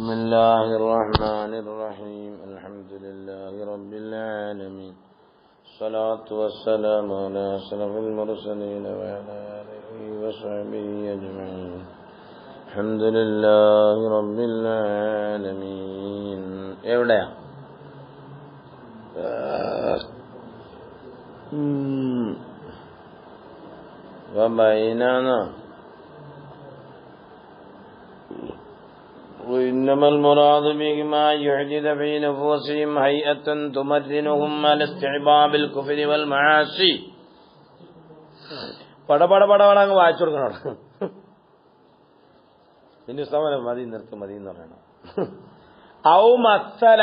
بسم الله الرحمن الرحيم الحمد لله رب العالمين الصلاة والسلام على أشرف المرسلين وعلى آله وصحبه أجمعين الحمد لله رب العالمين എവിടെയാ وبيننا وإنما المراد بهما يحدث في نفوسهم هيئة تمرنهم على استعباب الكفر والمعاصي പടപടപടങ്ങ് വായിച്ചു കൊടുക്കണം. പിന്നെ സമരം മതി എന്ന് പറയണം. ഔ മസ്സല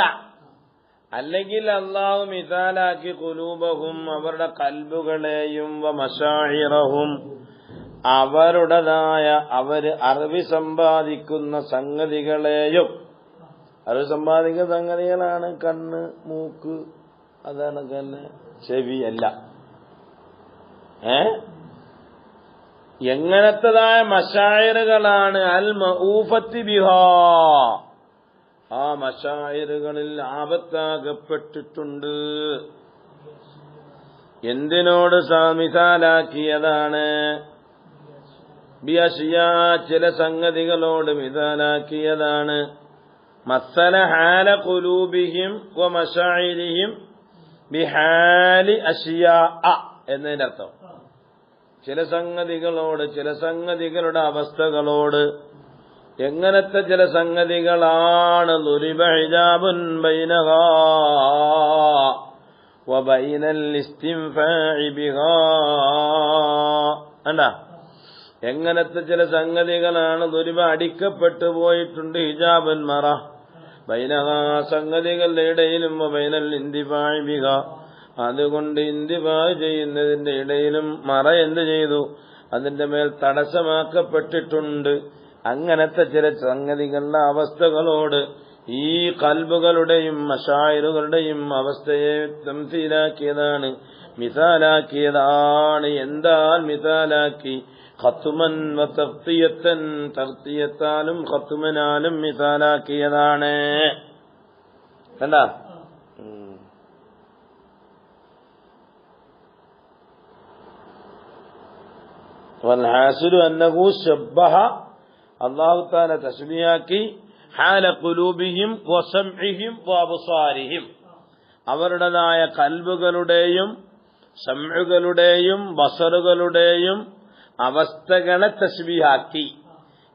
അല്ലെങ്കിൽ അല്ലാഹു മിസാലാക്കി ഖുലൂബഹും അവരുടെ കൽബുകളെയും വ മശാഇറഹും അവരുടേതായ അവര് അറിവ് സമ്പാദിക്കുന്ന സംഗതികളെയും. അറിവ് സമ്പാദിക്കുന്ന സംഗതികളാണ് കണ്ണ്, മൂക്ക്, അതാണ് തന്നെ ചെവി, എല്ലാം. എങ്ങനത്തതായ മശായിറുകളാണ് അൽ മഊഫത്തി ബിഹാ, ആ മശായിറുകളിൽ ആപത്താകപ്പെട്ടിട്ടുണ്ട്. എന്തിനോട് മിസാലാക്കിയതാണ്? ബിഅശിയാ, ചില സംഗതികളോട് മിസാലാക്കിയതാണ്. മസ്സല ഹാല ഖുലൂബിഹിം വ മശാഇരിഹിം ബിഹാലി അശിയാ എന്നതിന്റെ അർത്ഥം ചില സംഗതികളോട്, ചില സംഗതികളുടെ അവസ്ഥകളോട്. എങ്ങനത്തെ ചില സംഗതികളാണ്? ദുരിബ ഹിജാബുൻ ബൈനഹാ വ ബൈനൽ ഇസ്തിൻഫാഇ ബിഹാ. അല്ല, എങ്ങനത്തെ ചില സംഗതികളാണ്? ദുരിബ അടിക്കപ്പെട്ടു പോയിട്ടുണ്ട്, ഹിജാബുൻ മറ, ബൈനഹാ സംഗതികളുടെ ഇടയിലും ബൈനൽ ഇന്തിഫാഇ ബിഹാ അതുകൊണ്ട് ഇന്തിഫാഇ ചെയ്യുന്നതിന്റെ ഇടയിലും മറ എന്ത് ചെയ്തു? അതിന്റെ മേൽ തടസ്സമാക്കപ്പെട്ടിട്ടുണ്ട്. അങ്ങനത്തെ ചില സംഗതികളുടെ അവസ്ഥകളോട് ഈ കൽബുകളുടെയും മശായിറുകളുടെയും അവസ്ഥയെ തംസീലാക്കിയതാണ്, മിസാലാക്കിയതാണ്. എന്താൽ മിസാലാക്കി? ഖത്മൻ വ തഖ്തിയത്തൻ, തഖ്തിയത്താലും ഖത്മനാലും മിസാലാക്കിയതാണ്. കണ്ടാ? വൽഹാസിലു അന്നഹു ശബ്ബഹ, അല്ലാഹു തആല തശ്ബീഹാക്കി ഹാല ഖുലൂബിഹിം വ സംഇഹിം വ അബ്സാരിഹിം, അവരുടേതായ കൽബുകളുടെയും സംഉകളുടെയും ബസറുകളുടെയും അവസ്ഥകളെ തശ്ബീഹാക്കി.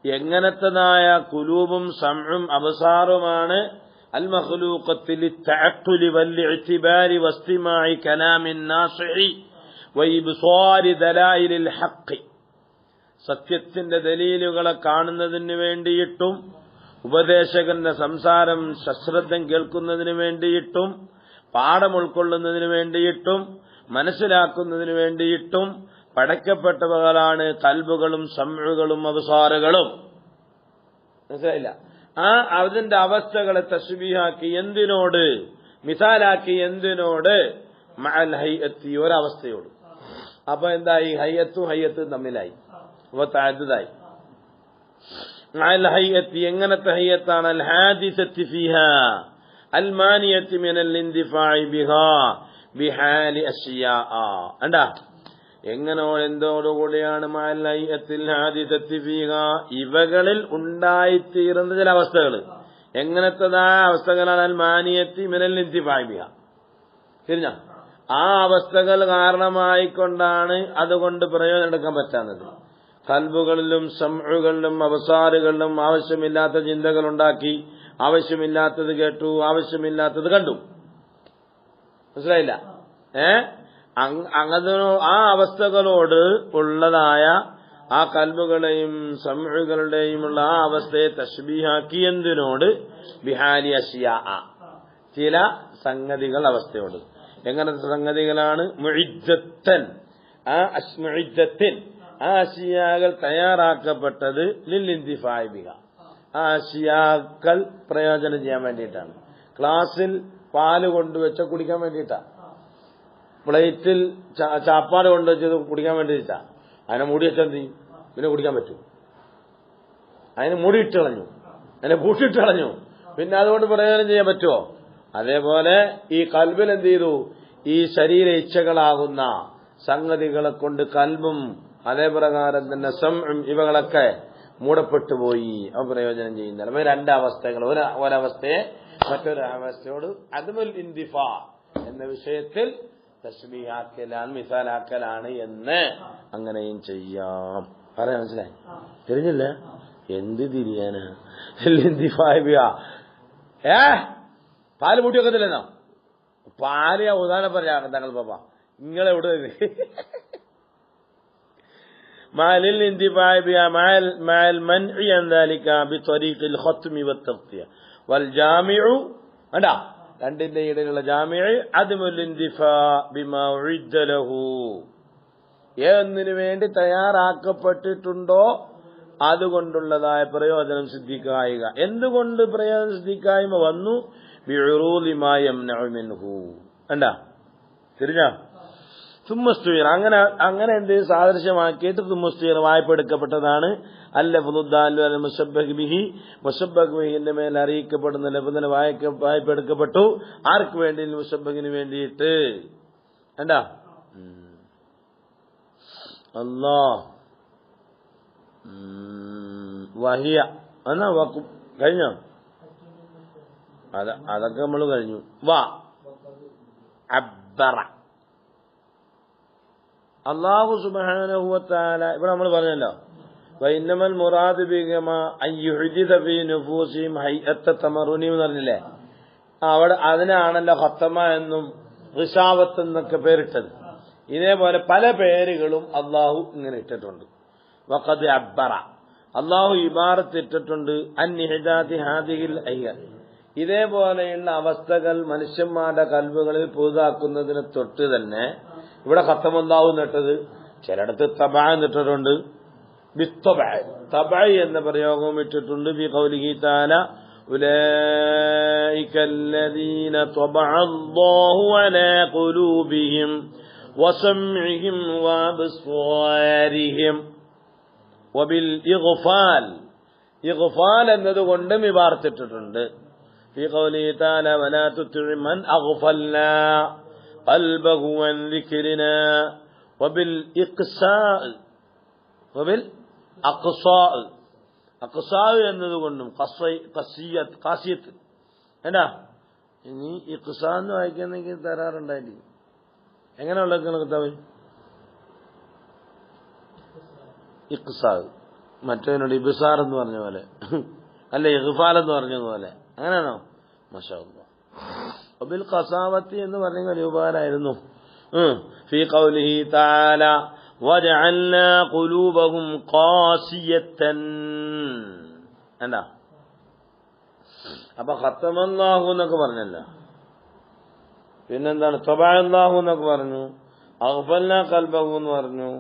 എങ്ങനത്തതായ കുലൂബും സംഉം അബ്സാറുമാണ്? അൽ മഖ്ലൂഖത്തി ലിത്തഅഖ്ഖുലി വൽ ഇഅ്തിബാരി വസ്തിമാഇ കലാമിൻ നാസിഇ വ ഇബ്സാരി ദലായിലിൽ ഹഖ്, സത്യത്തിന്റെ ദലീലുകളെ കാണുന്നതിന് വേണ്ടിയിട്ടും ഉപദേശകന്റെ സംസാരം സശ്രദ്ധം കേൾക്കുന്നതിന് വേണ്ടിയിട്ടും പാഠം ഉൾക്കൊള്ളുന്നതിന് വേണ്ടിയിട്ടും മനസ്സിലാക്കുന്നതിന് വേണ്ടിയിട്ടും പടക്കപ്പെട്ടവകളാണ് കൽബുകളും സംഉകളും അബ്സാറുകളും. മനസ്സിലായില്ല? അതിന്റെ അവസ്ഥകളെ തശ്ബീഹാക്കി. എന്തിനോട്? മിസാലാക്കി. എന്തിനോട്? മഅൽ ഹൈഅത്തി, ഒരവസ്ഥയോട്. അപ്പൊ എന്തായി? ഹയ്യത്തും ഹയ്യത്തും തമ്മിലായി, അപ്പൊ തഅദ്ദുദായി. മഅൽ ഹയ്യത്തി, എങ്ങനത്തെ ഹയ്യത്താണ്? അൽ ഹാദിസത്തി ഫീഹാ അൽ മാനിയത്തി മിനൽ ഇന്തിഫാഇ ബിഹാ ബിഹാലി അശ്യാ. അണ്ടാ, എങ്ങനോ എന്തോടുകൂടിയാണ്? മഅൽ ഹയ്യത്തിൽ ഹാദിസത്തി ഫീഹാ, ഇവകളിൽ ഉണ്ടായിത്തീരുന്ന ചില അവസ്ഥകൾ. എങ്ങനത്തതായ അവസ്ഥകളാണ്? അൽ മാനിയത്തി മിനൽ ഇന്തിഫാഇ ബിഹാ. ശരിഞ്ഞ ആ അവസ്ഥകൾ കാരണമായിക്കൊണ്ടാണ് അതുകൊണ്ട് പ്രയോജനം എടുക്കാൻ പറ്റാത്തത്. കൽബുകളിലും സംഉകളിലും അബ്സാറുകളിലും ആവശ്യമില്ലാത്ത ചിന്തകൾ ഉണ്ടാക്കി, ആവശ്യമില്ലാത്തത് കേട്ടു, ആവശ്യമില്ലാത്തത് കണ്ടു. മനസ്സിലായില്ല? അങ്ങനെ ആ അവസ്ഥകളോട് ഉള്ളതായ ആ കൽബുകളെയും സംഉകളുടെയുമുള്ള ആ അവസ്ഥയെ തശ്ബീഹാക്കി. എന്തിനോട്? ബിഹാലി അശ്യാ, ചില സംഗതികൾ അവസ്ഥയോട്. എങ്ങനത്തെ സംഗതികളാണ്? മുഇദ്ദത്തൻ, മുഇദ്ദത്തിൻ, ആ അശ്യാകൾ തയ്യാറാക്കപ്പെട്ടത് ലിൽ ഇന്തിഫാഇ ബിഹാ, ആ അശ്യാക്കൾ പ്രയോജനം ചെയ്യാൻ വേണ്ടിയിട്ടാണ്. ക്ലാസ്സിൽ പാല് കൊണ്ടുവച്ച കുടിക്കാൻ വേണ്ടിയിട്ടാണ്, പ്ലേറ്റിൽ ചാപ്പാട് കൊണ്ടുവച്ചത് കുടിക്കാൻ വേണ്ടിയിട്ടാ. അതിനെ മൂടി വെച്ചാൽ എന്ത് ചെയ്യും? പിന്നെ കുടിക്കാൻ പറ്റും? അതിന് മൂടി ഇട്ട് കളഞ്ഞു. അതിനെ പൂട്ടിട്ട് കളഞ്ഞു. പിന്നെ അതുകൊണ്ട് പ്രയോജനം ചെയ്യാൻ പറ്റുമോ? അതേപോലെ ഈ കൽബിൽ എന്ത് ചെയ്തു? ഈ ശരീര ഇച്ഛകളാകുന്ന സംഗതികളെ കൊണ്ട് കൽബും അതേപ്രകാരം തന്നെ സംഉം ഇവകളൊക്കെ മൂടപ്പെട്ടു പോയി. അവ പ്രയോജനം ചെയ്യുന്നില്ല. അപ്പൊ രണ്ടവസ്ഥകൾ, ഒരവസ്ഥയെ മറ്റൊരവസ്ഥയോട് അദ്മുൽ ഇന്തിഫാ എന്ന വിഷയത്തിൽ തശ്ബീഹാക്കലാണ്, മിസാലാക്കലാണ് എന്ന് അങ്ങനെയും ചെയ്യാം. പറയാൻ മനസ്സിലായി? തിരിഞ്ഞില്ല? എന്ത് തിരിയാനാ? പാല് പൂട്ടി വെക്കത്തില്ലെന്നോ? പാല് ഉദാഹരണം പറയാം താങ്കൾ പാപ്പ, നിങ്ങളെവിടെ മാലിൽ രണ്ടിന്റെ ഇടയിലുള്ള ജാമിഉ അദ്മുൽ ഇന്തിഫാ ബിമാ ഉഇദ്ദ ലഹു, ഏതൊന്നിനു വേണ്ടി തയ്യാറാക്കപ്പെട്ടിട്ടുണ്ടോ അതുകൊണ്ടുള്ളതായ പ്രയോജനം സിദ്ധിക്കായിക. എന്തുകൊണ്ട് പ്രയോജനം സിദ്ധിക്കായ്മ വന്നു? ബിഉറൂദി മാ യംനഉ മിൻഹു. കണ്ടാ തിരിഞ്ഞ സുമ്മസ്തുയർ, അങ്ങനെ എന്ത് സാദൃശ്യമാക്കിയിട്ട് സുമ്മസ്തുയർ വായ്പെടുക്കപ്പെട്ടതാണ്. അല്ലഫ്ദുദ്ദാലു അൽ മുശബ്ബഹ് ബിഹി, മുശബ്ബഹ് ബിഹിന്റെ മേൽ അറിയിക്കപ്പെടുന്ന ലഫ്ദിനെ വായ്പെടുക്കപ്പെട്ടു. ആർക്ക് വേണ്ടി? മുശബ്ബഹിന് വേണ്ടിയിട്ട്. കണ്ടാ അല്ലാഹ് വഹിയ എന്നാ വക്കും കഴിഞ്ഞോ? അതൊക്കെ നമ്മൾ കഴിഞ്ഞു. വാ അബ്ബറ അല്ലാഹു സുബ്ഹാനഹു വ തആല ഇവിടെ നമ്മൾ പറഞ്ഞല്ലോ, വഇന്നമൽ മുറാദു ബിഹിമാ അയ്യുഹ്ദിദ ഫീ നുഫൂസിഹിം ഹൈഅത്ത തമറുനി എന്ന് പറഞ്ഞില്ലേ? അവിടെ അതിനാണല്ലോ ഖത്തമ എന്നും റിസാവത്ത് എന്നൊക്കെ പേരിട്ടത്. ഇതേപോലെ പല പേരുകളും അള്ളാഹു ഇങ്ങനെ ഇട്ടിട്ടുണ്ട്. വഖദ് അബ്ബറ, അള്ളാഹു ഇബാറത്ത് ഇട്ടിട്ടുണ്ട്. അൻഇഹ്ദാദി ഹാദിഹിൽ അയ്യ, ഇതേപോലെയുള്ള അവസ്ഥകൾ മനുഷ്യന്മാരുടെ കൽബുകളിൽ പുതുതാക്കുന്നതിന് തൊട്ട് തന്നെ ഇവിടെ ഖത്തം അല്ലാഹു എന്നിട്ടത്. ചിലയിടത്ത് തബഅ എന്നിട്ടിട്ടുണ്ട്. ബിത്തബഅ, തബഅ എന്ന പ്രയോഗവും ഇട്ടിട്ടുണ്ട്. ബി ഖൗലിഹി തആല ഉലൈക അല്ലദീന തബഅ അല്ലാഹു അലാ ഖുലൂബിഹിം വസംഇഹിം വഅബ്സാരിഹിം വബിൽ ഇഗ്ഫാൽ, ഇഗ്ഫാൽ എന്നതുകൊണ്ടും ഇബാറത്തിട്ടിട്ടുണ്ട്. ഫീ ഖൗലിഹി തആല വലാ തുത്ഇ മൻ അഗ്ഫൽനാ ഖൽബഹു അൻ ദിക്രിനാ വബിൽ ഇഖ്സാ, വബിൽ അഖ്സാ, അഖ്സാ എന്നതുകൊണ്ടും ഖാസിയത്ത്. എന്താ ഇനി ഇഖ്സാ എന്ന് വായിക്കുന്നെങ്കിൽ തരാറുണ്ടായില്ലേ? എങ്ങനെയുള്ള കിതാബ്? ഇഖ്സാ, മറ്റവനോട് ഇബ്സാർ എന്ന് പറഞ്ഞ പോലെ, അല്ല ഇഗ്ഫാൽ എന്ന് പറഞ്ഞതുപോലെ, അങ്ങനെയാണോ? മാഷാ അല്ലാഹ്. വബിൽ ഖസാവത്തി എന്ന് പറഞ്ഞ രൂപമായിരുന്നു. ഫീ ഖൗലിഹി തആല വജഅൽനാ ഖുലൂബഹും ഖാസിയത്തൻ. എന്താ അപ്പൊ ഖത്തമല്ലാഹു എന്നൊക്കെ പറഞ്ഞല്ലോ. പിന്നെന്താണ്? തബഅല്ലാഹു എന്നൊക്കെ പറഞ്ഞു, അഗ്ഫൽനാ ഖൽബഹു എന്ന് പറഞ്ഞു,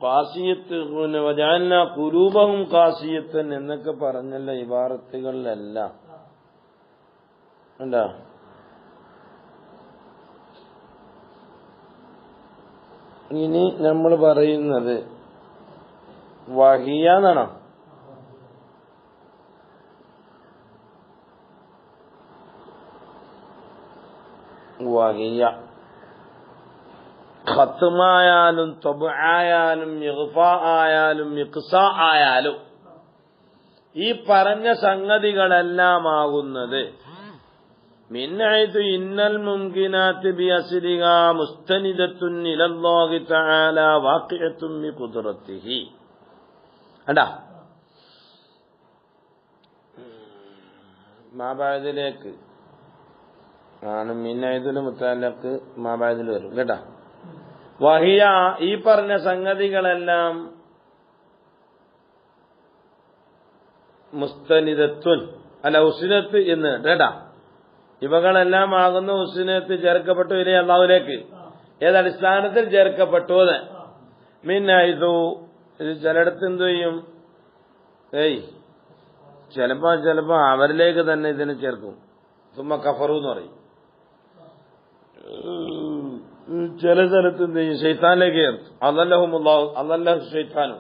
ഖാസിയത്ത് വജഅൽനാ ഖുലൂബഹും ഖാസിയത്തൻ എന്നൊക്കെ പറഞ്ഞല്ല ഇബാറത്തുകളിലെല്ലാം. എന്താ ഇനി നമ്മൾ പറയുന്നത് വഹിയ എന്നാണോ? വഹിയ ഖത്മായാലും തബ്ആയാലും ഇഗ്ഫാ ആയാലും ഇഖ്സാ ആയാലും ഈ പറഞ്ഞ സംഗതികളെല്ലാം ആകുന്നത് മിൻ ഹൈതു ഇന്നൽ മുംകിനാത്ത് ബിഅസ്ലിഹാ മുസ്തനിദത്തുൻ ഇലല്ലാഹി തആല വാഖിഅത്തുൻ ബിഖുദ്റതിഹി. അണ്ടാ മാബഅദിലേക്ക് ആണ് മിൻ ഹൈതുൽ മുതഅല്ലഖ് മാബഅദിൽ വരും കേട്ടാ. വഹിയ ഈ പറഞ്ഞ സംഗതികളെല്ലാം മുസ്തനിദത്തുൻ അല്ല ഉസ്നത്ത് എന്ന് കേട്ടാ. ഇവകളെല്ലാം ആകുന്ന ഉസ്നത്ത് ചേർക്കപ്പെട്ടു ഇല്ലേ അല്ലാഹുവിലേക്ക്. ഏതടിസ്ഥാനത്തിൽ ചേർക്കപ്പെട്ടു? മിന്നൈതു. ഇത് ചിലയിടത്ത് എന്തു ചെയ്യും? ചിലപ്പോ അവരിലേക്ക് തന്നെ ഇതിനെ ചേർക്കും. സുമ്മ കഫറു എന്ന് പറയും. ചില സ്ഥലത്ത് എന്ത് ചെയ്യും? ശൈത്താനിലേക്ക് ചേർക്കും. അദല്ലഹുമുല്ലാഹു, അദല്ലഹു ശൈത്താനും.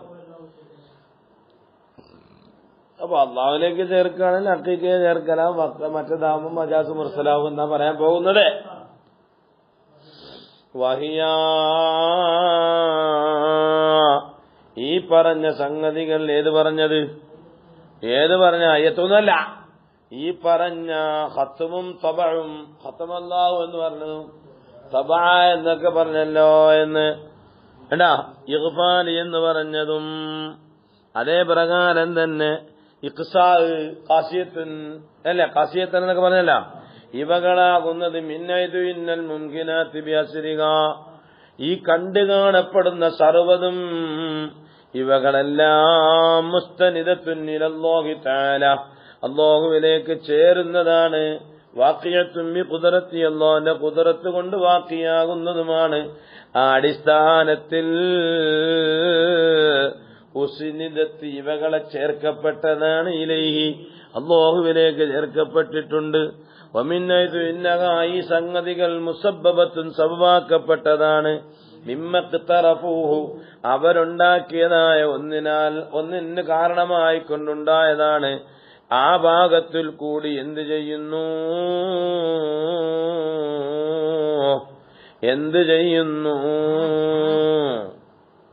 അപ്പൊ അള്ളാഹുലേക്ക് ചേർക്കുകയാണെങ്കിൽ അക്കീക്കയെ ചേർക്കലാം, മറ്റേതാവുമ്പോൾ മജാസ് മുർസലാവും എന്നാ പറയാൻ പോകുന്നത്. വഹിയ ഈ പറഞ്ഞ സംഗതികൾ ഏത് പറഞ്ഞ അയ്യത്തൊന്നുമല്ല, ഈ പറഞ്ഞ ഖത്മും തബഉം, ഖത്മല്ലാഹു എന്ന് പറഞ്ഞു, തബഅ എന്നൊക്കെ പറഞ്ഞല്ലോ എന്ന് എടാ, ഇഗ്ഫാൽ എന്ന് പറഞ്ഞതും അതേ പ്രകാരം തന്നെ ഇഖ്സാ, ഖാസിയത്തുൻ അല്ല, ഖാസിയത്തൻ എന്നൊക്കെ പറഞ്ഞല്ല, ഇവകളാകുന്നത് മിന്നൈതു ഇന്നൽ മുംകിനാത്തി ബിഅസ്രിക, ഈ കണ്ടു കാണപ്പെടുന്ന സർവ്വതും ഇവകളെല്ലാം മുസ്തനിദത്തുൻ ഇലല്ലാഹി തആല, അല്ലാഹുവിലേക്ക് ചേരുന്നതാണ്. വാഖിയത്തുൻ ബി ഖുദ്റത്തി, അല്ലാഹുവിന്റെ ഖുദ്റത്ത് കൊണ്ട് വാഖിയാകുന്നതുമാണ്. ആ അടിസ്ഥാനത്തിൽ ഉസ്നിദത്ത് ഇവകളെ ചേർക്കപ്പെട്ടതാണ്, ഇലൈഹി അല്ലാഹുവിലേക്ക് ചേർക്കപ്പെട്ടിട്ടുണ്ട്. വമിന്നൈതു ഇന്നഹ, ഈ സംഗതികൾ മുസബ്ബബത്തുൻ സബബാക്കപ്പെട്ടതാണ്. മിമ്മഖ്തറഫൂഹു, അവരുണ്ടാക്കിയതായ ഒന്നിന് കാരണമായി കൊണ്ടുണ്ടായതാണ്. ആ ഭാഗത്തിൽ കൂടി എന്ത് ചെയ്യുന്നു?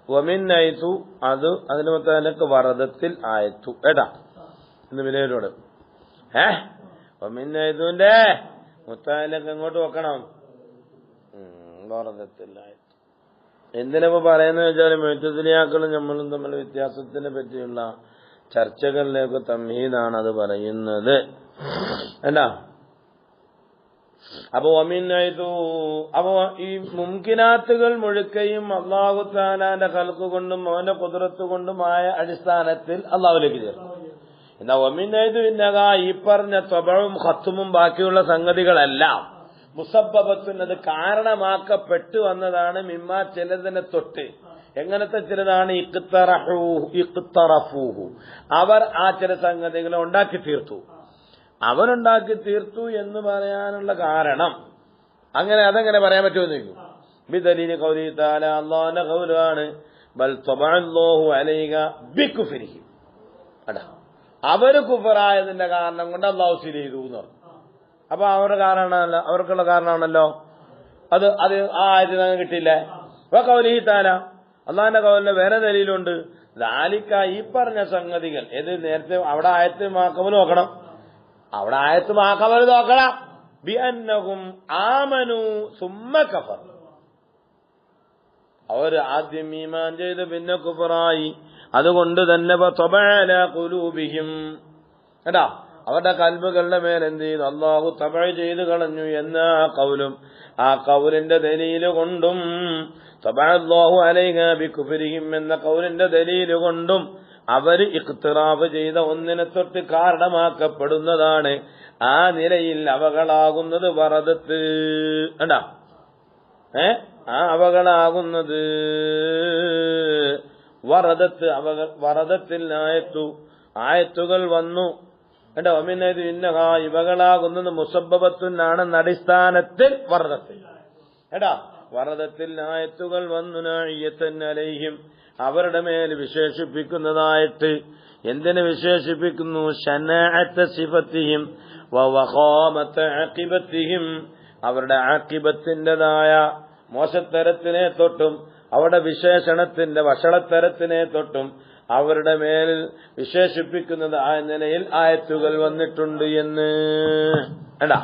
വമിന്നൈതു, അത് അതിന് മൊത്തം വറദത്തിൽ ആയത്തു. ഏട്ടാ ഇന്ന് വിലയിലോട് വമിന്നൈതുവിന്റെ മുത്താലൊക്കെ എങ്ങോട്ട് വെക്കണം? വറദത്തിൽ ആയത്തു. എന്തിനപ്പോ പറയുന്നത് വെച്ചാൽ മുഅ്തസിലിയാക്കളും നമ്മളും തമ്മിൽ വ്യത്യാസത്തിനെ പറ്റിയുള്ള ചർച്ചകളിലേക്ക് തംഹീദാണ് അത് പറയുന്നത്. എന്താ അപ്പൊ അപ്പോ ഈ മുംകിനാത്തുകൾ മുഴുക്കയും അല്ലാഹു തആലാന്റെ ഖൽഖ് കൊണ്ടും അവന്റെ ഖുദ്റത്ത് കൊണ്ടുമായ അടിസ്ഥാനത്തിൽ അല്ലാഹുവിലേക്ക് ചേർക്കും. എന്നാ വമിന്നൈതു ഇന്നഹ, ഈ പറഞ്ഞ തബഉം ഖത്മും ബാക്കിയുള്ള സംഗതികളെല്ലാം മുസബ്ബബത്തുൻ, അത് കാരണമാക്കപ്പെട്ടു വന്നതാണ്. മിമ്മ, ചിലതിനെ തൊട്ട്. എങ്ങനത്തെ ചിലതാണ്? ഇഖ്തറഫൂഹു, അവർ ആ ചില സംഗതികളെ ഉണ്ടാക്കി തീർത്തു. അവനുണ്ടാക്കി തീർത്തു എന്ന് പറയാനുള്ള കാരണം അതെങ്ങനെ പറയാൻ പറ്റുമെന്ന് ചോദിക്കും. ബിദലീലി ഖൗലിഹി തആല, അല്ലാഹുവിന്റെ ഖൗലാണ്, ബൽ തബഅല്ലാഹു അലൈക ബികുഫ്രിഹി. അടാ, അവര് കുഫറായതിന്റെ കാരണം കൊണ്ട് അല്ലാഹു ചെയ്തു എന്ന് പറഞ്ഞു. അപ്പൊ അവർക്കുള്ള കാരണമാണല്ലോ അത്. ആ ആയത്തിൽ കിട്ടിയില്ലേ? ഖൗലിഹി തആല, അല്ലാഹുവിന്റെ ഖൗലിന് വേറെ ദലീലുണ്ട്. ദാലിക, ഈ പറഞ്ഞ സംഗതികൾ. ഏത് നേരത്തെ അവിടെ ആയത്ത് മാക്കമൽ നോക്കണം, അവിടെ ആയത്ത് മാക്കമൽ നോക്കണം. ബിഅന്നഹും ആമനു സുമ്മ കഫർ, അവർ ആദ്യം ഈമാൻ ചെയ്ത് പിന്നെ കുഫറായി. അതുകൊണ്ട് തന്നെ തബഅ അലാ ഖുലൂബിഹിം, കേട്ടാ, അവരുടെ കൽബുകളുടെ മേൽ എന്ത് ചെയ്തു? അല്ലാഹു തബഅ ചെയ്ത് കളഞ്ഞു എന്ന ആ ഖൗലിന്റെ ദലീല് കൊണ്ടും, തബഅ അല്ലാഹു അലൈഹാ ബികുഫ്രിഹിം എന്ന ഖൗലിന്റെ ദലീല് കൊണ്ടും അവർ ഇഖ്തിറാഫ് ചെയ്ത ഒന്നിനെ തൊട്ട് കാരണമാക്കപ്പെടുന്നതാണ്. ആ നിലയിൽ അവകളാകുന്നത് വറദത്ത്. കണ്ടാ, ആ അവകളാകുന്നത് വറദത്ത്, വറദത്തിൽ ആയത്തുകൾ വന്നു. കേട്ടോ, ഒമിനത് ഇന്നഹ, ഇവകളാകുന്നത് മുസബ്ബബത്തുനാണെന്ന അടിസ്ഥാനത്തിൽ വറദത്തിൽ. കേട്ടാ, വറദത്തിൽ ആയത്തുകൾ വന്നു. നാഇയത്തൻ അലൈഹിം, അവരുടെ മേൽ വിശേഷിപ്പിക്കുന്നതായിട്ട്. എന്തിനെ വിശേഷിപ്പിക്കുന്നു? ശനാഅത്ത സിഫത്തിഹിം വവഖാമത അഖിബത്തിഹിം, അവരുടെ ആഖിബത്തിൻ്റെതായ മോശത്തരത്തിനെ തൊട്ടും അവരുടെ വിശേഷണത്തിന്റെ വഷളത്തരത്തിനെ തൊട്ടും അവരുടെ മേൽ വിശേഷിപ്പിക്കുന്നത് ആ നിലയിൽ ആയത്തുകൾ വന്നിട്ടുണ്ട് എന്ന്. എടാ,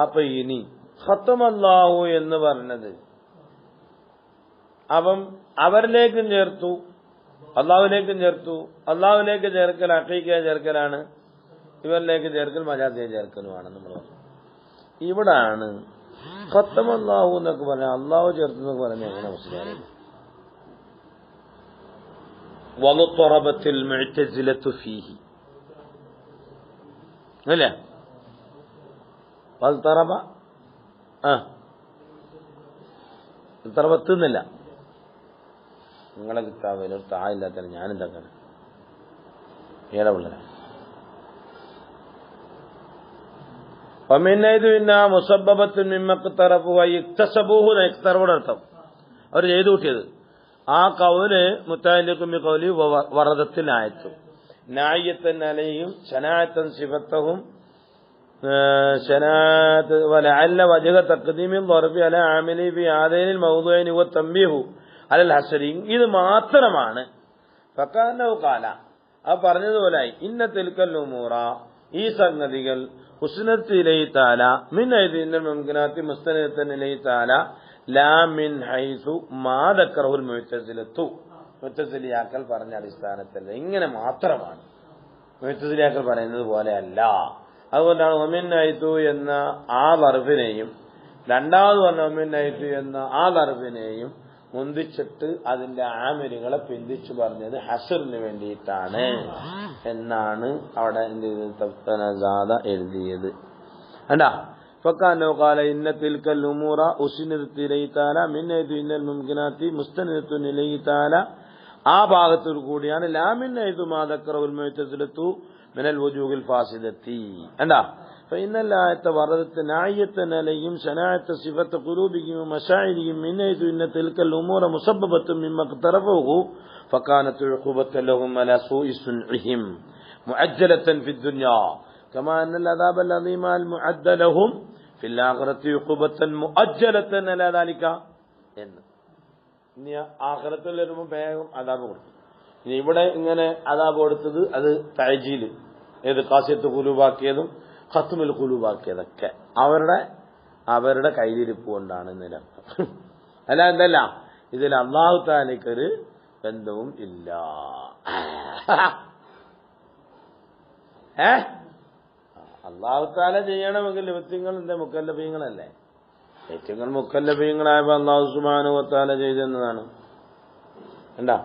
അപ്പൊ ഇനി ഖത്തമല്ലാഹു എന്ന് പറഞ്ഞത് അവരിലേക്കും ചേർത്തു, അള്ളാഹുവിലേക്കും ചേർത്തു. അള്ളാഹുവിലേക്ക് ചേർക്കൽ അഖീഖയെ ചേർക്കലാണ്, ഇവരിലേക്ക് ചേർക്കൽ മജാസിയെ ചേർക്കലുമാണ്. നമ്മൾ ഇവിടാണ് ഖത്തമല്ലാഹു എന്നൊക്കെ പറഞ്ഞാൽ അള്ളാഹു ചേർത്തു എന്നൊക്കെ പറഞ്ഞാൽ എങ്ങനെ മനസ്സിലായത്? വളുത്തറബത്തിൽ മുഅ്തസിലത്തു ഫീഹി, അല്ലേ? വൽത്തറബ തറബത്തുന്നില്ല. നിങ്ങളെ കിതാബിൽ ഒരു താഴില്ലാത്ത ഞാനെന്താക്കാണ് ഏടെ പിള്ളേരെ. മുസബ്ബബത്തുൻ മിമ്മ ഇഖ്തറഫു ഇക്തസബൂഹു, ഇഖ്തറബുടെ അർത്ഥം അവർ ചെയ്തു കൂട്ടിയത്. ആ കൗല് മുത്തഅല്ലിഖും ബിഖൗലി വറദത്തിലായത്തു നായിയത്തൻ അലൈഹിം ശനാഅത്തൻ സിഫത്തഹും ശനാഅത്ത് വലഅല്ല വജ്ഹ തഖ്ദീമിൻ ദർബി അല ആമിലി ബി ആദൈനിൽ മൗദൂഇൻ വ തംബീഹു അലൽ ഹസരി. ഇത് മാത്രമാണ് ഫക്കാനഹു ഖാല ആ പറഞ്ഞതുപോലായി ഇന്ന തിൽക്കൽ ഉമൂറ ഈ സംഗതികൾ ഉസ്നത്ത് ഇലൈഹി തആല മിൻ ഐദിൽ മുംകിനാത്തി മുസ്തനദത്തൻ ഇലൈഹി തആല ലാ മിൻ ഹൈസു മാ ദക്കറഹുൽ മുഅ്തസിലത്തു. മുഅ്തസിലിയാക്കൾ പറഞ്ഞ അടിസ്ഥാനത്തിൽ ഇങ്ങനെ മാത്രമാണ്. മുഅ്തസിലിയാക്കൾ പറയുന്നത് പോലെ അല്ല. അതുകൊണ്ടാണ് ഒമിൻ ഹൈതു എന്ന ആ ലർഫിനെയും രണ്ടാമത് പറഞ്ഞ ഒമിൻ ഹൈതു എന്ന ആ ലർഫിനെയും മുന്തിച്ചിട്ട് അതിന്റെ ആമിലുകളെ പിന്തിച്ചു പറഞ്ഞത് ഹസറിന് വേണ്ടിയിട്ടാണ് എന്നാണ് അവിടെ എഴുതിയത്. അണ്ടാ فكانه قال إن تلك الأمور أسندت إليه تعالى من حيث إن الممكنات مستندة إليه تعالى ആ ഭാഗത്തിൽ കൂടിയാണ് ലാമിൻ ഹൈതു മാ ദക്കറഹുൽ മുഅ്തസിലത്തു മിനൽ വജൂഹിൽ ഫാസിദത്തി. അണ്ടാ فإن الآية وردت ناعية عليهم شناعة صفة قلوبهم ومشاعرهم من حيث إن تلك الأمور مسببة مما اقترفوه فكانت عقوبة لهم على سوء صنعهم معجلة في الدنيا كما أن العذاب العظيم المعد لهم في الآخرة عقوبة مؤجلة على ذلك. ഇനി ആഖിറത്തിൽ വരുമ്പോൾ വേഗം അദാബ് കൊടുത്തു. ഇനി ഇവിടെ ഇങ്ങനെ അദാബ് കൊടുത്തത് അത് തഅജീല്, ഏത് ഖാസിയത്ത് ഖുലൂബാക്കിയതും ഖത്മുൽ ഖുലൂബാക്കിയതൊക്കെ അവരുടെ കയ്യിലിരിപ്പ് കൊണ്ടാണ് എന്നതിനർത്ഥം. അല്ല എന്തല്ല ഇതിൽ അല്ലാഹു തആലയ്ക്കൊരു ബന്ധവും ഇല്ല. അല്ലാഹു തആല ചെയ്യണമെങ്കിൽ വ്യക്തികൾ എന്താ മുക്കല്ലഫീങ്ങളല്ലേ? വ്യക്തികൾ മുക്കല്ലഫീങ്ങളായപ്പോ അല്ലാഹു സുബ്ഹാനഹു വ തആല ചെയ്തെന്നതാണ്. എന്താ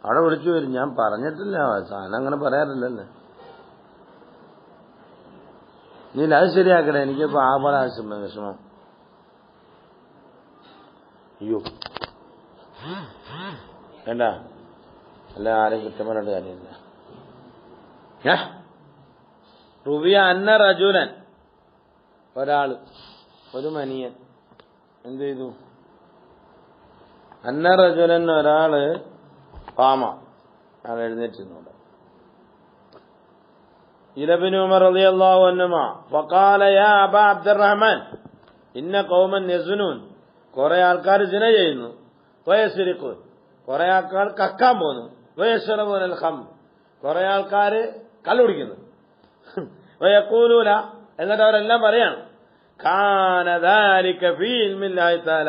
അവിടെ വിളിച്ചു വരും. ഞാൻ പറഞ്ഞിട്ടില്ല, സാധനം അങ്ങനെ പറയാറില്ലല്ലേ. നീ അത് ശരിയാക്കണേ, എനിക്കിപ്പോ ആ പ്രാവശ്യം വിഷമം. അയ്യോ വേണ്ട, അല്ല ആരെയും കുറ്റം പറഞ്ഞിട്ട് കാര്യമില്ല. റുവിയ അന്ന റജുലൻ, ഒരാള്, ഒരു മനിയൻ എന്ത് ചെയ്തു? അന്ന റജുലൻ, ഒരാള് ഫാമ, അയാൾ എഴുന്നേറ്റിരുന്നോണ്ട് ഇബ്നു ഉമർ റളിയല്ലാഹു അൻഹുമാ ഫഖാല യാ അബാ അബ്ദുറഹ്മാൻ ഇന്ന ഖൗമൻ യസ്നൂൻ, കുറെ ആൾക്കാർ സിന ചെയ്യുന്നു, വയസ്രിഖൂൻ, കുറെ ആൾക്കാർ കക്കാൻ പോകുന്നു, വയശ്റബൂനൽ ഖംർ, കുറെ ആൾക്കാർ കള്ളുടിക്കുന്നു, വയഖൂലൂന, എന്നിട്ട് അവരെല്ലാം പറയാണ് കാന ദാലിക ഫീ ഇൽമില്ലാഹി തആല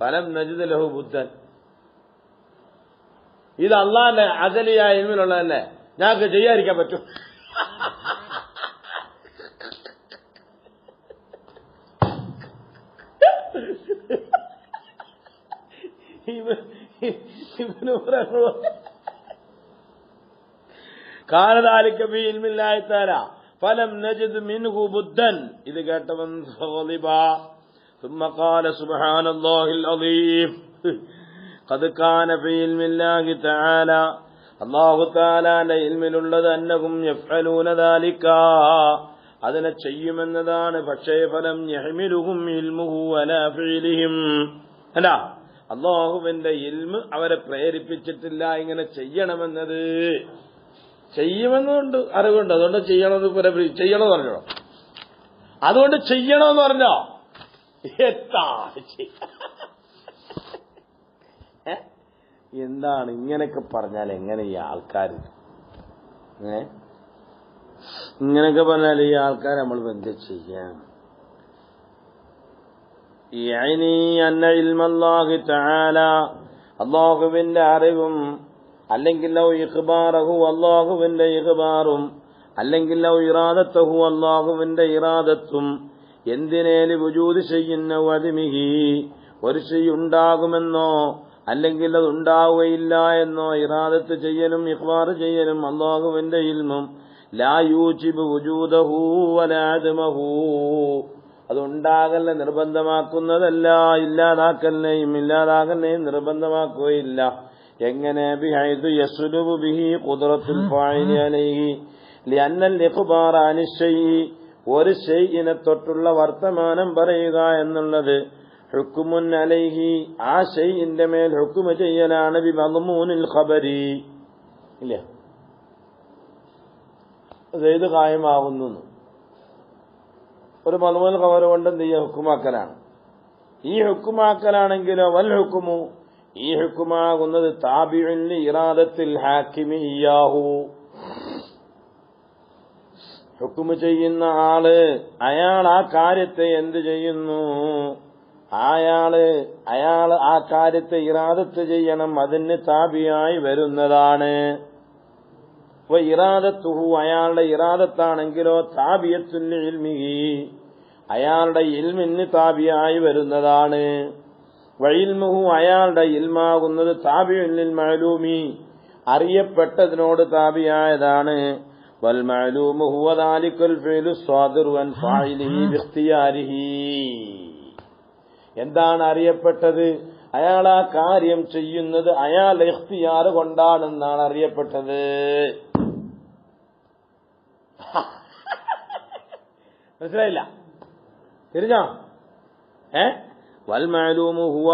ഫലം നജിദ് ലഹു ബുദ്ദൻ. ഇത് അള്ളാന്റെ അസലിയായ ഇൽമിലുള്ളതല്ലേ, ഞങ്ങൾക്ക് ചെയ്യാതിരിക്കാൻ പറ്റും. കാനദാലിക ഫീ ഇൽമില്ലാഹി തആല ഫലം നജിദ് മിൻഹു ബുദ്ദൻ. ഇത് കേട്ടവൻ ഫഗളിബ ثم قال سبحان الله العظيم قد كان في علم الله تعالى അല്ലാഹു തആലയുടെ ഇൽമിലുള്ളത് അന്നഹും യഫ്അലൂന ദാലിക, അതിനെ ചെയ്യുമെന്നതാണ്. പക്ഷേ ഫലം യഹ്മിലുഹും ഇൽമുഹു അലാ ഫിഇലിഹിം, അല്ല അല്ലാഹുവിന്റെ ഇൽമ് അവരെ പ്രേരിപ്പിച്ചിട്ടില്ല ഇങ്ങനെ ചെയ്യണമെന്നത്. ചെയ്യുമെന്നുണ്ട്, അറിവുണ്ട്, അതുകൊണ്ട് ചെയ്യണമെന്ന് പറഞ്ഞോ, അതുകൊണ്ട് ചെയ്യണമെന്ന് പറഞ്ഞോ. എന്താണ് ഇങ്ങനെയൊക്കെ പറഞ്ഞാൽ എങ്ങനെ ഈ ആൾക്കാർ, ഇങ്ങനെയൊക്കെ പറഞ്ഞാൽ ഈ ആൾക്കാർ നമ്മൾ എന്ത് ചെയ്യാം? അന്ന ഇൽമല്ലാഹി തആല, അല്ലാഹുവിന്റെ അറിവും അല്ലെങ്കിൽ ഔ ഇഖ്ബാറഹു അല്ലാഹുവിന്റെ ഇഖ്ബാറും അല്ലെങ്കിൽ ഔ ഇറാദത്തഹു അല്ലാഹുവിന്റെ ഇറാദത്തും എന്തിനേലി വുജൂദ് ചെയ്യുന്ന വദിമിഹി ഒരു ഉണ്ടാകുമെന്നോ അല്ലെങ്കിൽ അത് ഉണ്ടാവുകയില്ല എന്നോ ഇറാദത്ത് ചെയ്യലും ഇഖ്ബാർ ചെയ്യലും അല്ലാഹുവിന്റെ ഇൽമും ലാ യൂജിബു വുജൂദഹു വലാ അദമഹു അതുണ്ടാകലിനെ നിർബന്ധമാക്കുന്നതല്ല, ഇല്ലാതാക്കലിനെയും ഇല്ലാതാകലിനെയും നിർബന്ധമാക്കുകയില്ല. എങ്ങനെ? ബിഹൈദു യസ്ലുബു ബിഹി ഖുദ്റത്തുൽ ഫാഇലി അലൈഹി ലിഅന്നൽ ഇഖ്ബാറ അനി ശൈഇ ഒരു ശൈഇനെ തൊട്ടുള്ള വർത്തമാനം പറയുക എന്നുള്ളത് ഹുക്മുൻ അലൈഹി ആ ശൈഇന്റെ മേൽ ഹുക്മ ചെയ്യലാണ് ബിമദ്മൂനിൽ ഖബരി. ഇല്ല, സെയ്ദ് ഖായിമാകുന്നു ഒരു മദ്മൂൻ ഖബർ കൊണ്ട് എന്ത് ചെയ്യുക? ഹുക്കുമാക്കലാണ്. ഈ ഹുക്കുമാക്കലാണെങ്കിലോ വൽ ഹുക്കുമു ഈ ഹുക്കുമാകുന്നത് താബിഉൻ ലി ഇറാദത്തിൽ ഹാക്കിമി ഇയ്യാഹു ഹുക്കുമ് ചെയ്യുന്ന ആള് അയാൾ ആ കാര്യത്തെ എന്ത് ചെയ്യുന്നു? അയാൾ ആ കാര്യത്തെ ഇറാദത്ത് ചെയ്യണം, അതിന് താബിയായി വരുന്നതാണ്. ഇറാദത്തുഹു അയാളുടെ ഇറാദത്താണെങ്കിലോ താബിയത്തുൽ ഇൽമിഹി അയാളുടെ ഇൽമിന് താബിയായി വരുന്നതാണ്. വഇൽമുഹു അയാളുടെ ഇൽമാകുന്നത് താബിഉൻ ലിൽ മഅലൂമി അറിയപ്പെട്ടതിനോട് താബിയായതാണ്. വൽ മഅലൂമു ഹുവ ദാലികൽ ഫിഅലു സ്വാദിറു അൻ ഫാഇലിഹി ബിഖ്തിയാരിഹി എന്താണ് അറിയപ്പെട്ടത്? അയാൾ ആ കാര്യം ചെയ്യുന്നത് അയാളുടെ ഇഖ്തിയാർ കൊണ്ടാണെന്നാണ് അറിയപ്പെട്ടത്. മനസ്സിലായില്ല? തിരിഞ്ഞോ? വൽ മഅലൂമു ഹുവ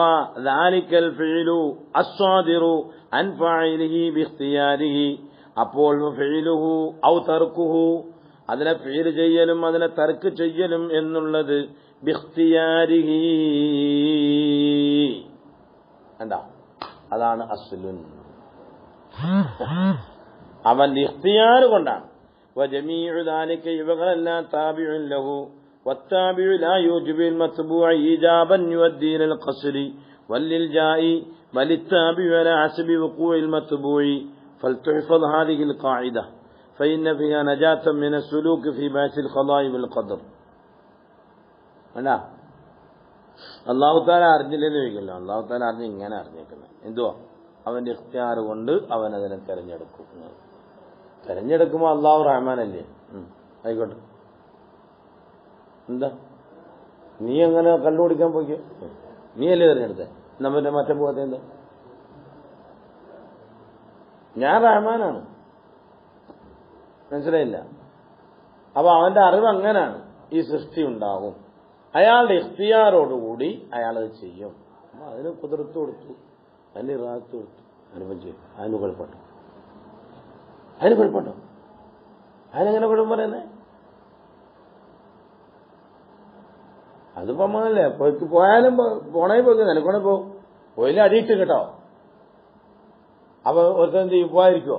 ദാലികൽ ഫിഅലു അസ്സാദിറു അൻ ഫാഇലിഹി ബിഖ്തിയാരിഹി അപ്പോൾ ഫിഅലുഹു ഔ തർക്കുഹു അതിനെ ഫിഅൽ ചെയ്യലും അതിനെ തർക്ക് ചെയ്യലും എന്നുള്ളത് ബിഖ്തിയാരിഹി എന്താ? അതാണ് അസ്ലുൻ. അവന്റെ ഇഖ്തിയാർ കൊണ്ടാണ്. വജമീഉ ദാലിക ഇവകളെല്ലാം താബിഉൻ ലഹു വത്താബിഉ ലാ യൂജിബു അൽ മത്ബൂഅ ഈജാബൻ യുഅദ്ദി ഇലൽ ഖസ്രി വല്ലിൽജാഇ വലിത്താബിഉ അലാ ഹസ്ബി വുഖൂഇൽ മത്ബൂഇ ഫൽതുഹ്ഫദ് ഹാദിഹിൽ ഖാഇദ ഫഇന്ന ഫിഹാ നജാതൻ മിന സുലൂക് ഫീ ബഅസിൽ ഖളാഇ വൽ ഖദർ. അല്ല അല്ലാഹു തആല അറിഞ്ഞില്ലെന്ന് ചോദിക്കല്ലോ. അല്ലാഹു തആല അറിഞ്ഞ് ഇങ്ങനെ അറിഞ്ഞേക്കുന്നത് എന്തുവാ? അവന്റെ ഇഖ്തിയാർ കൊണ്ട് അവൻ അതിനെ തെരഞ്ഞെടുക്കും. തെരഞ്ഞെടുക്കുമ്പോൾ അല്ലാഹു റഹ്മാനല്ലേ? ആയിക്കോട്ടെ. എന്താ നീ അങ്ങനെ കണ്ടുപിടിക്കാൻ പോയിക്കോ? നീ അല്ലേ തെരഞ്ഞെടുത്തേ? നമ്മുടെ മറ്റേ പോകത്തെ എന്താ? ഞാൻ റഹ്മാനാണ്. മനസ്സിലായില്ല? അപ്പൊ അവന്റെ അറിവ് അങ്ങനാണ്. ഈ സൃഷ്ടി ഉണ്ടാകും, അയാളുടെ ഇഖ്തിയാറോടുകൂടി അയാളത് ചെയ്യും. അതിന് കുതിർത്ത് കൊടുത്തു, അതിന് ഇറാദത്ത് കൊടുത്തു, അനുഭവം ചെയ്യും. അതിന് കുഴപ്പമുണ്ടോ? അതിന് കുഴപ്പമുണ്ടോ? അതിനെങ്ങനെ കുഴപ്പം പറയുന്നേ? അതിപ്പോ നമ്മളല്ലേ പോയാലും പോണേ പോയി നിനക്കൊണേ പോകും. പോയില്ല അടിയിട്ട് കേട്ടോ. അപ്പൊ ഒരുത്തൻ എന്ത് ചെയ്യും? പോയിരിക്കുമോ?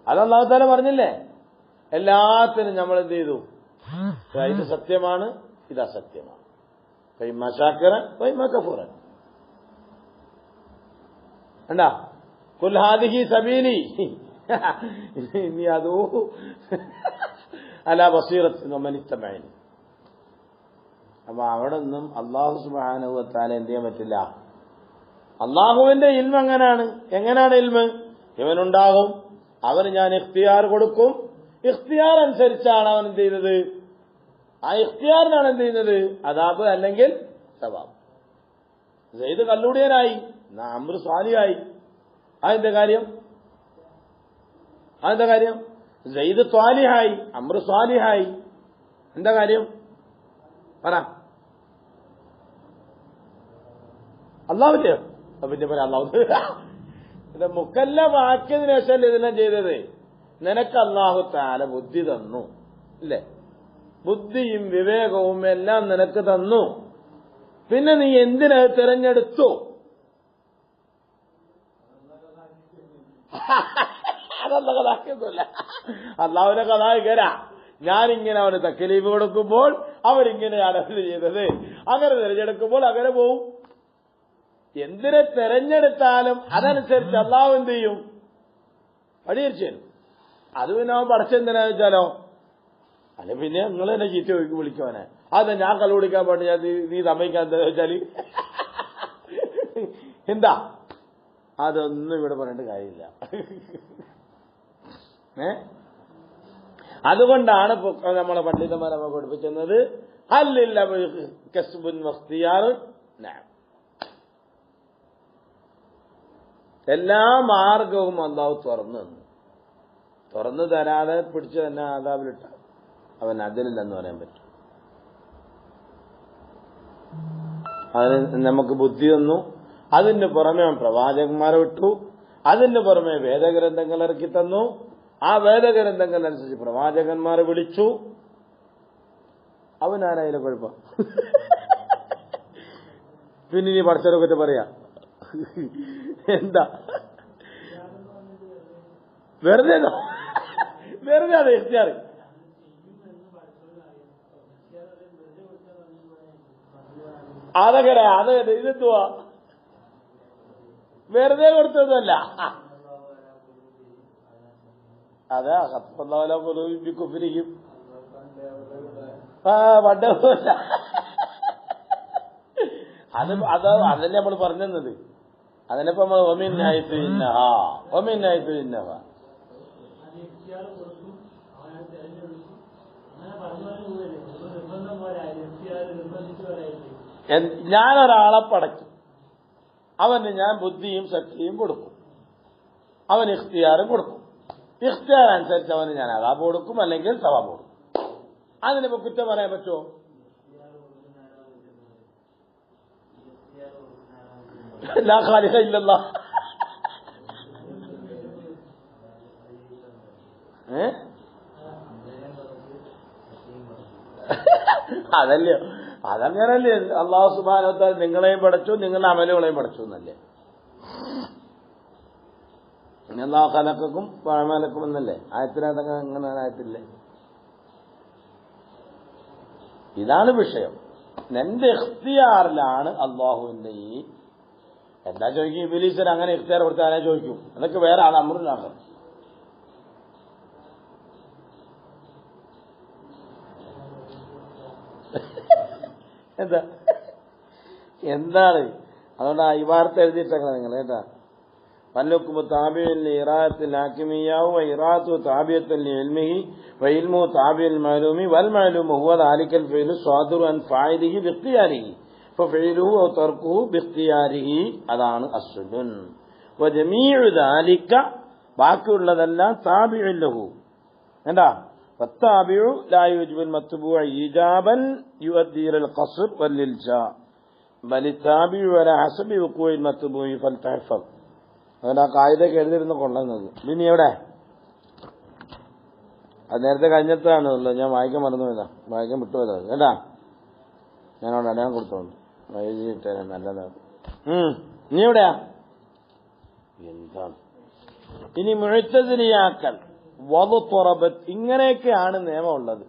അത് അല്ലാഹു തആല പറഞ്ഞില്ലേ? എല്ലാത്തിനും നമ്മൾ എന്ത് ചെയ്തു? ഇത് സത്യമാണ്, ഇത് അസത്യമാണ്. വൈമ ശാക്കിറൻ വൈമ കഫൂറൻ. കണ്ടാ? ഖുൽ ഹാദിഹി സബീലി ഇനി അതോ അലാ ബസീറത്തിൻ വമൻ ഇത്തബഅനി. അപ്പൊ അവിടെ നിന്നും അല്ലാഹു സുബ്ഹാനഹു വ തആല എന്ത് ചെയ്യാൻ പറ്റില്ല? അല്ലാഹുവിന്റെ ഇൽമ് എങ്ങനെയാണ്? എങ്ങനെയാണ് ഇൽമ്? ഇവനുണ്ടാകും, അവന് ഞാൻ ഇഖ്തിയാർ കൊടുക്കും. ഇഖ്തിയാർ അനുസരിച്ചാണ് അവൻ എന്ത് ചെയ്യുന്നത്? ആ ഇഖ്തിയാറിനാണ് എന്ത് ചെയ്യുന്നത്? അദാബ് അല്ലെങ്കിൽ സവാബ്. സെയ്ദ് കല്ലൂടിയനായി, അംർ സ്വാലിഹായി. അതെന്താ കാര്യം? അതെന്താ കാര്യം? സെയ്ദ് സ്വാലിഹായി, അംർ സ്വാലിഹായി. എന്താ കാര്യം? പറ. അള്ളാഹുവിന്റെ പിന്നെ പറയാം. അള്ളാഹു മുക്കല്ലമാക്കിയതിനു ശേഷം ഇതെല്ലാം ചെയ്തത്. നിനക്ക് അല്ലാഹു തആല ബുദ്ധി തന്നു, ഇല്ലേ? ബുദ്ധിയും വിവേകവും എല്ലാം നിനക്ക് തന്നു. പിന്നെ നീ എന്തിനത് തിരഞ്ഞെടുത്തു? അതല്ല കഥാക്കിയൊന്നുമില്ല. അള്ളാഹുവിന്റെ കഥാകര ഞാനിങ്ങനെ അവന് തക്ലീഫ് കൊടുക്കുമ്പോൾ അവരിങ്ങനെയാണ് അവര് ചെയ്തത്. അങ്ങനെ തിരഞ്ഞെടുക്കുമ്പോൾ അങ്ങനെ പോവും. എന്തിനെ തെരഞ്ഞെടുത്താലും അതനുസരിച്ച് അള്ളാഹു എന്ത് ചെയ്യും? പരിഹരിച്ചു തരും. അത് പിന്നെ അവൻ പഠിച്ചെന്തിനാന്ന് വെച്ചാലോ, അല്ല പിന്നെ നിങ്ങൾ തന്നെ ചീത്ത വിളിക്കുവാനെ, അതെ ഞാൻ കള്ളു കുടിക്കാൻ പാടില്ല, നീ സമ്മതിക്കാൻ എന്താ വെച്ചാല് എന്താ? അതൊന്നും ഇവിടെ പറഞ്ഞിട്ട് കാര്യമില്ല. അതുകൊണ്ടാണ് നമ്മളെ പണ്ഡിതന്മാരെ പഠിപ്പിച്ചത് അല്ലില്ല കസ്ബുൻ വഖ്തിയാർ. എല്ലാ മാർഗവും അല്ലാഹു തുറന്നു തരാതെ പിടിച്ച് തന്നെ അദാബിലിട്ട അവൻ അതിലില്ലെന്ന് പറയാൻ പറ്റും. അതിന് നമുക്ക് ബുദ്ധി തന്നു. അതിന് പുറമെ അവൻ പ്രവാചകന്മാരെ വിട്ടു. അതിന് പുറമെ വേദഗ്രന്ഥങ്ങൾ ഇറക്കി തന്നു. ആ വേദഗ്രന്ഥങ്ങൾ അനുസരിച്ച് പ്രവാചകന്മാരെ വിളിച്ചു. അവനാരായാലും കുഴപ്പം. പിന്നെ ഇനി പഠിച്ചവരെ പറ്റി പറയാ എന്താ? വെറുതെ അതെ ഇഖ്തിയാർ. അതൊക്കെ ഇതെന്തുവാ? വെറുതെ കൊടുത്തതല്ല. അതെ കുഫിരിക്കും പണ്ടല്ല. അതല്ലേ നമ്മൾ പറഞ്ഞത്. അതിനിപ്പോ നമ്മൾ ഒമിനായിട്ട് ഇന്നഹ ഞാനൊരാളെ പടയ്ക്കും, അവന് ഞാൻ ബുദ്ധിയും ശക്തിയും കൊടുക്കും, അവന് ഇഖ്തിയാറും കൊടുക്കും. ഇഖ്തിയാർ അനുസരിച്ച് അവന് ഞാൻ അദാബ് കൊടുക്കും, അല്ലെങ്കിൽ സവാബ് കൊടുക്കും. അതിനിപ്പോ കുറ്റം പറയാൻ പറ്റുമോ? ലാ ഖാലിഖ ഇല്ലല്ലാഹ്. അതങ്ങനല്ലേ അല്ലാഹു സുബ്ഹാനഹു വ തആല നിങ്ങളെയും പഠിച്ചു, നിങ്ങളുടെ അമലുകളെയും പഠിച്ചു എന്നല്ലേ. അല്ലാഹു ഖലഖക്കും വഅമലക്കും എന്നല്ലേ ആയത്തിനകത്ത് അങ്ങനെ ആയത്തില്ലേ. ഇതാണ് വിഷയം. എന്റെ ഇഖ്തിയാറിലാണ് അള്ളാഹുവിന്റെ ഈ എന്താ ചോദിക്കും? ഇബ്ലീസിന് അങ്ങനെ ഇഖ്തിയാർ കൊടുത്താൽ ആരാ ചോദിക്കും? അതൊക്കെ വേറെ ആണ്, അമ്രുനാണ്. എന്താണ്? അതുകൊണ്ട് ഈ വാർത്ത എഴുതിയിട്ടങ്ങനെ നിങ്ങൾ കേട്ടാ. പല്ലുക്കുമ്പ് താബിയൽ ഇറാത്തിൽ ഹാക്കിമിയാവും ഇറാത്തു താബിയത്തൽ ഇൽമിഹി വഇൽമു താബിയൽ മഅലൂമി വൽ മഅലൂമു ഹുവ ദാലിക്കൽ ഫിഅലു സ്വാദിറു അൻ ഫാഇലിഹി ബിഖ്തിയാരിഹി ഫഫഇലുഹു വ തർക്കുഹു ബിഖ്തിയാരിഹി. അതാണ് അസ്സുൻ. വജമീഉ ദാലിക ബാക്കിയുള്ളതെല്ലാം താബിഉൻ ലഹു. എന്താ? والتابع لا يوجب المتبوع إيجابا يؤدي إلى القصر والإلجاء بل التابع على حسب وقوع المتبوع فلتحفظ. അങ്ങനെ ആ കായികയൊക്കെ എഴുതിയിരുന്ന് കൊണ്ടുവന്നത്. ഇനി എവിടെ? അത് നേരത്തെ കഴിഞ്ഞിട്ടാണ് ഉള്ളത്. ഞാൻ വായിക്കാൻ മറന്നുപോയതാ, വായിക്കാൻ വിട്ടുപോയതാ കേട്ടാ. ഞാനവിടെ അടയാൻ കൊടുത്തോണ്ട് എഴുതിയിട്ടേ നല്ലതാണ്. നീ എവിടെയാ? എന്താണ് ഇനി മുഅ്തസിലിയാക്കൽ വളുറബത്ത് ഇങ്ങനെയൊക്കെയാണ് നിയമമുള്ളത്.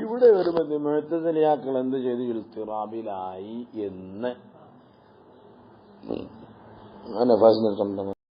ഇവിടെ വരുമ്പോൾ മുഅ്തസിലിയാക്കൾ എന്ത് ചെയ്തു? ഇൽത്തിറാബിലായി എന്ന്